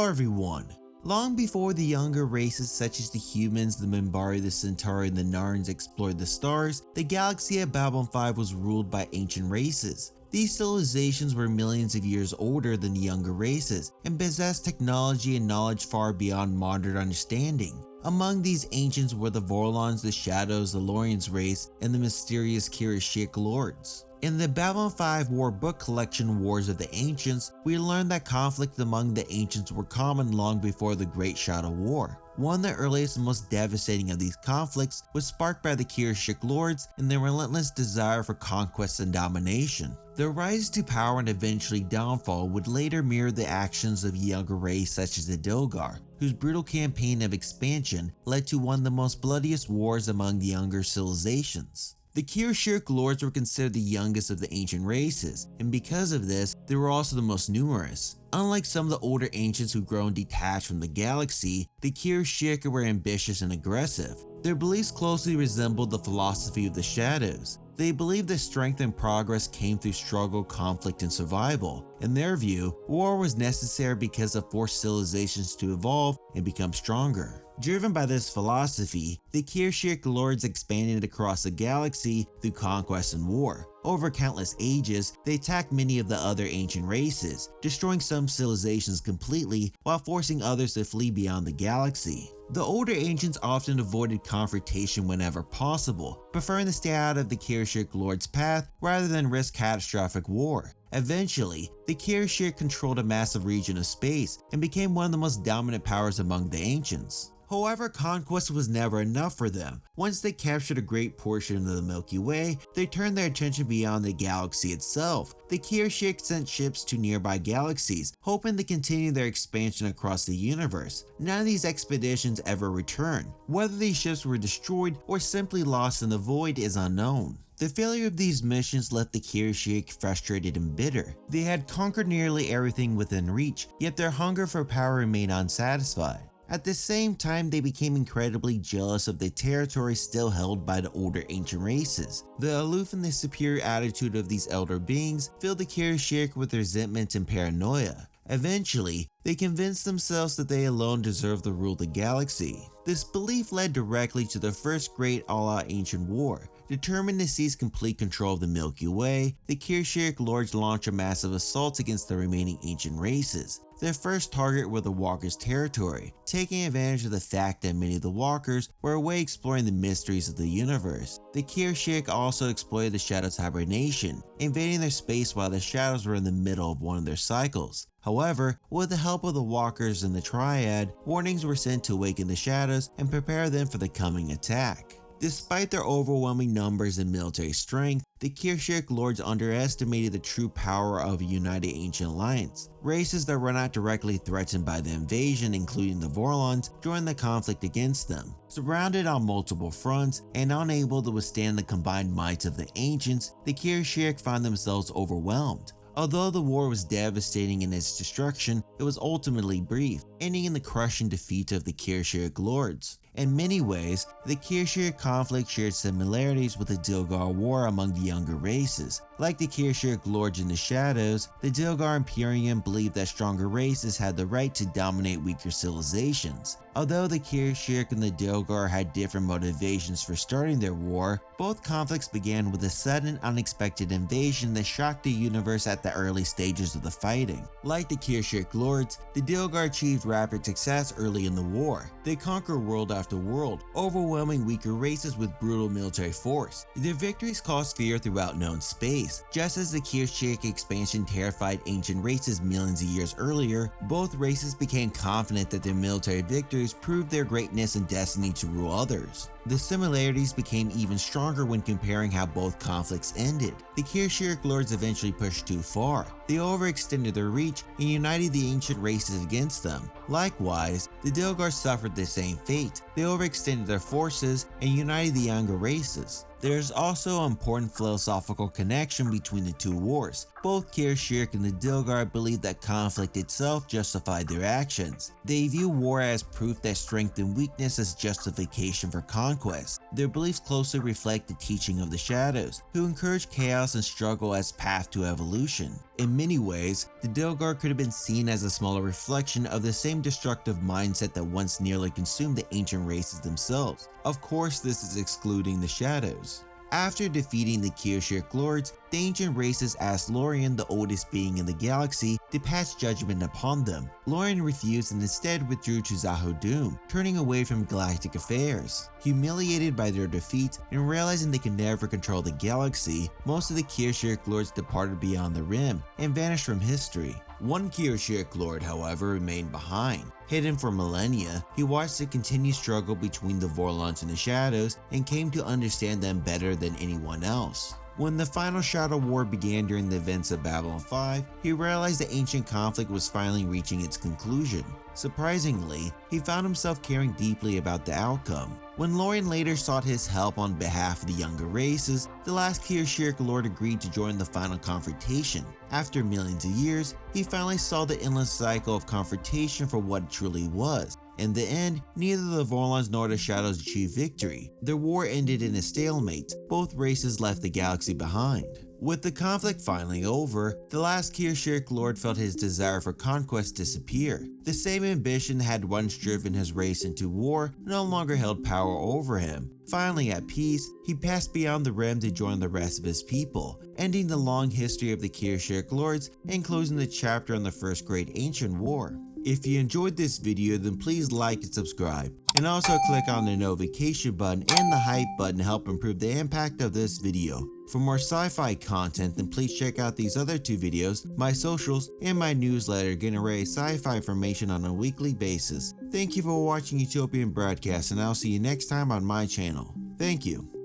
Hello everyone! Long before the younger races such as the humans, the Minbari, the Centauri, and the Narns explored the stars, the galaxy at Babylon 5 was ruled by ancient races. These civilizations were millions of years older than the younger races and possessed technology and knowledge far beyond modern understanding. Among these ancients were the Vorlons, the Shadows, the Lorians race, and the mysterious Kirishiac Lords. In the Babylon 5 War book collection Wars of the Ancients, we learned that conflict among the ancients were common long before the Great Shadow War. One of the earliest and most devastating of these conflicts was sparked by the Kirishiac Lords and their relentless desire for conquest and domination. Their rise to power and eventually downfall would later mirror the actions of a younger race such as the Dilgar, whose brutal campaign of expansion led to one of the most bloodiest wars among the younger civilizations. The Kirishiac Lords were considered the youngest of the ancient races, and because of this, they were also the most numerous. Unlike some of the older ancients who've grown detached from the galaxy, the Kirishiac were ambitious and aggressive. Their beliefs closely resembled the philosophy of the Shadows. They believed that strength and progress came through struggle, conflict, and survival. In their view, war was necessary because it forced civilizations to evolve and become stronger. Driven by this philosophy, the Kirishiac Lords expanded across the galaxy through conquest and war. Over countless ages, they attacked many of the other ancient races, destroying some civilizations completely while forcing others to flee beyond the galaxy. The older ancients often avoided confrontation whenever possible, preferring to stay out of the Kirishiac Lord's path rather than risk catastrophic war. Eventually, the Kirishiac controlled a massive region of space and became one of the most dominant powers among the ancients. However, conquest was never enough for them. Once they captured a great portion of the Milky Way, they turned their attention beyond the galaxy itself. The Kirishiac sent ships to nearby galaxies, hoping to continue their expansion across the universe. None of these expeditions ever returned. Whether these ships were destroyed or simply lost in the void is unknown. The failure of these missions left the Kirishiac frustrated and bitter. They had conquered nearly everything within reach, yet their hunger for power remained unsatisfied. At the same time, they became incredibly jealous of the territory still held by the older ancient races. The aloof and the superior attitude of these elder beings filled the Kirishiac with resentment and paranoia. Eventually, they convinced themselves that they alone deserved to rule the galaxy. This belief led directly to the first great all-out ancient war. Determined to seize complete control of the Milky Way, the Kirishiac Lords launched a massive assault against the remaining ancient races. Their first target were the Walkers' territory, taking advantage of the fact that many of the Walkers were away exploring the mysteries of the universe. The Kirishiac also exploited the Shadows' hibernation, invading their space while the Shadows were in the middle of one of their cycles. However, with the help of the Walkers and the Triad, warnings were sent to awaken the Shadows and prepare them for the coming attack. Despite their overwhelming numbers and military strength, the Kirishiac Lords underestimated the true power of a united ancient alliance. Races that were not directly threatened by the invasion, including the Vorlons, joined the conflict against them. Surrounded on multiple fronts and unable to withstand the combined might of the ancients, the Kirishiac found themselves overwhelmed. Although the war was devastating in its destruction, it was ultimately brief, ending in the crushing defeat of the Kirishiac Lords. In many ways, the Kirishiac conflict shared similarities with the Dilgar War among the younger races. Like the Kirishiac Lords in the Shadows, the Dilgar Imperium believed that stronger races had the right to dominate weaker civilizations. Although the Kirishiac and the Dilgar had different motivations for starting their war, both conflicts began with a sudden, unexpected invasion that shocked the universe at the early stages of the fighting. Like the Kirishiac Lords, the Dilgar achieved rapid success early in the war. They conquered world after world, overwhelming weaker races with brutal military force. Their victories caused fear throughout known space. Just as the Kirishiac expansion terrified ancient races millions of years earlier, both races became confident that their military victories proved their greatness and destiny to rule others. The similarities became even stronger when comparing how both conflicts ended. The Kirishiac Lords eventually pushed too far. They overextended their reach and united the ancient races against them. Likewise, the Dilgar suffered the same fate. They overextended their forces and united the younger races. There is also an important philosophical connection between the two wars. Both Kirishiac and the Dilgar believed that conflict itself justified their actions. They view war as proof that strength and weakness as justification for conquest. Their beliefs closely reflect the teaching of the Shadows, who encourage chaos and struggle as path to evolution. In many ways, the Dilgar could have been seen as a smaller reflection of the same destructive mindset that once nearly consumed the ancient races themselves. Of course, this is excluding the shadows. After defeating the Kirishiac Lords, the ancient races asked Lorien, the oldest being in the galaxy, to pass judgment upon them. Lorien refused and instead withdrew to Zahhodum, turning away from galactic affairs. Humiliated by their defeat and realizing they could never control the galaxy, most of the Kirishiac Lords departed beyond the Rim and vanished from history. One Kirishiac Lord, however, remained behind. Hidden for millennia, he watched the continued struggle between the Vorlons and the Shadows and came to understand them better than anyone else. When the final Shadow War began during the events of Babylon 5, he realized the ancient conflict was finally reaching its conclusion. Surprisingly, he found himself caring deeply about the outcome. When Lorien later sought his help on behalf of the younger races, the last Kirishiac Lord agreed to join the final confrontation. After millions of years, he finally saw the endless cycle of confrontation for what it truly was. In the end, neither the Vorlons nor the Shadows achieved victory. Their war ended in a stalemate. Both races left the galaxy behind. With the conflict finally over, the last Kirishiac Lord felt his desire for conquest disappear. The same ambition that had once driven his race into war no longer held power over him. Finally at peace, he passed beyond the Rim to join the rest of his people, ending the long history of the Kirishiac Lords and closing the chapter on the first great ancient war. If you enjoyed this video, then please like and subscribe, and also click on the notification button and the hype button to help improve the impact of this video. For more sci-fi content, then please check out these other two videos, my socials, and my newsletter getting array of sci-fi information on a weekly basis. Thank you for watching Utopian Broadcast, and I'll see you next time on my channel. Thank you.